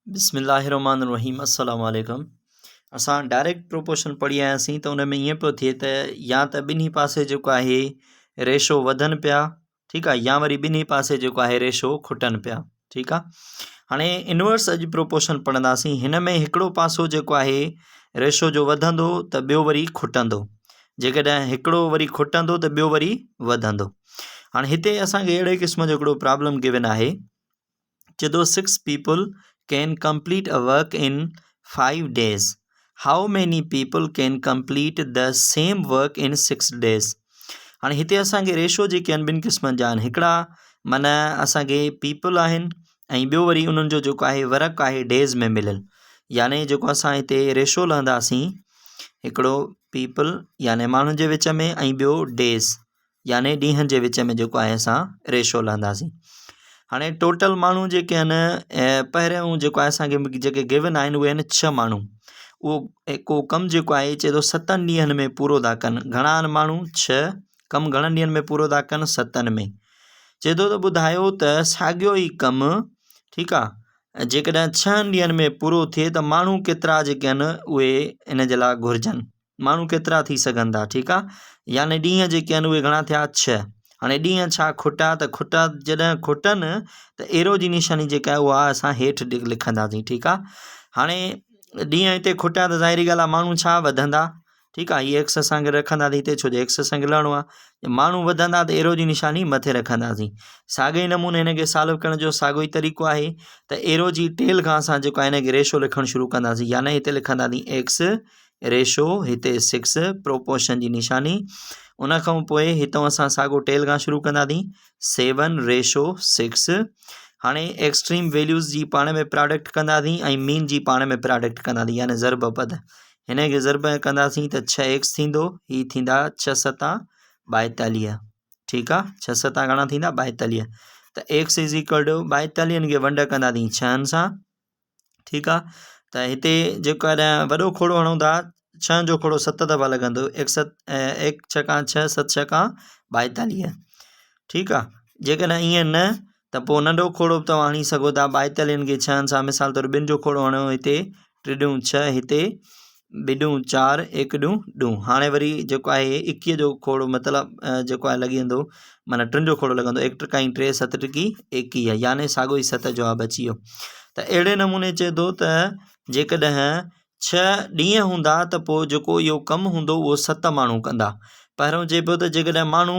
बिस्मिल्लाहिर्रहमानिर्रहीम अस्सलाम वालेकुम। असां डायरेक्ट प्रोपोर्शन पढ़ी आयासीं त उन में ईअं पियो थिए त या त ॿिन्ही पासे जेको आहे रेशो वधनि पिया, ठीकु आहे, या वरी ॿिन्ही पासे जेको आहे रेशो खुटनि पिया, ठीकु आहे। हाणे इनवर्स अॼु प्रोपोर्शन पढ़ंदासीं। हिन में हिकिड़ो पासो जेको आहे रेशो जो वधंदो त ॿियो वरी खुटंदो, जेकॾहिं हिकिड़ो वरी खुटंदो त ॿियो वरी वधंदो। हाणे हिते असांखे अहिड़े क़िस्म जो हिकिड़ो प्रॉब्लम गिवन आहे, चए थो 6 people can complete a work in 5 days. How many people can complete the same work in 6 days? हाणे हिते असांखे रेशो जेके आहिनि ॿिनि क़िस्मनि जा आहिनि। हिकिड़ा माना असांखे पीपल आहिनि ऐं ॿियो वरी उन्हनि जो जेको आहे वर्क आहे डेज़ में मिलियल। यानी जेको असां हिते रेशो लहंदासीं, हिकिड़ो पीपल यानी माण्हुनि जे विच में ऐं ॿियो डेज़ यानी ॾींहंनि जे विच में जेको आहे असां रेशो लहंदासीं। हाणे टोटल माण्हू जेके आहिनि, पहिरियों जेको आहे असांखे जेके गिवन आहिनि उहे आहिनि 6 माण्हू। उहो को कमु जेको आहे चए थो 7 ॾींहंनि में पूरो था कनि। घणा आहिनि माण्हू? 6। कमु घणनि ॾींहंनि में पूरो था कनि? 7 में। चए थो त ॿुधायो त साॻियो ई कमु, ठीकु आहे, जेकॾहिं 6 ॾींहंनि में पूरो थिए त माण्हू केतिरा जेके आहिनि उहे इन जे लाइ घुरिजनि, माण्हू केतिरा थी सघनि था, ठीकु आहे। यानी ॾींहं जेके आहिनि उहे घणा थिया? 6। हाणे ॾींहं छा खुटा? त खुटा जॾहिं खुटनि त एरो जी निशानी जेका आहे उहा असां हेठि लिखंदासीं, ठीकु आहे। हाणे ॾींहं हिते खुटिया त ज़ाहिरी ॻाल्हि आहे माण्हू छा वधंदा, ठीकु आहे। हीअ एक्स असांखे रखंदासीं हिते, छो जो एक्स असांखे लहणो आहे। माण्हू वधंदा त एरो जी निशानी मथे रखंदासीं। साॻे ई नमूने हिनखे सॉल्व करण जो साॻियो ई तरीक़ो आहे त एरो जी टेल खां असां जेको आहे हिनखे रेशो लिखणु शुरू कंदासीं। यानी हिते लिखंदासीं एक्स रेशो, हिते 6 प्रोपोर्शन जी निशानी। उन खां पोइ हितां असां साॻियो टेल खां शुरू कंदासीं 7/6। हाणे एक्सट्रीम वैल्यूज़ जी पाण में प्रोडक्ट कंदासीं ऐं मीन जी पाण में प्रोडक्ट कंदासीं, यानी ज़रब पद। हिनखे ज़रब कंदासीं त 6x थींदो, हीअ थींदा 6 7 42, ठीकु आहे। 6 7 घणा थींदा? 42। त x इज़ इक्वल टू 42 खे वंड कंदासीं 6 सां, ठीकु आहे। त हिते जेको आहे वॾो खोड़ो हणूं था, 6 जो खोड़ो 7 दफ़ा लॻंदो, 1 6 6 7 6 42, ठीकु आहे। जेकॾहिं ईअं न त पोइ नंढो खोड़ो बि तव्हां हणी सघो था, 42 खे 6 सां, मिसाल तौरु 2 जो खोड़ो हणो, हिते 3 × 6, हिते 2 × 4, 1 × 2। हाणे वरी जेको आहे 21 जो खोड़ो मतिलबु जेको आहे लॻी वेंदो, माना 3 जो खोड़ो लॻंदो, 1 × 3 7 × 21, यानी साॻियो ई 7 जवाबु अची वियो। त अहिड़े नमूने चए थो त जेकॾहिं 6 ॾींहं हूंदा त पोइ जेको इहो कमु हूंदो उहो 7 माण्हू कंदा। पहिरियों चए पियो त जेकॾहिं माण्हू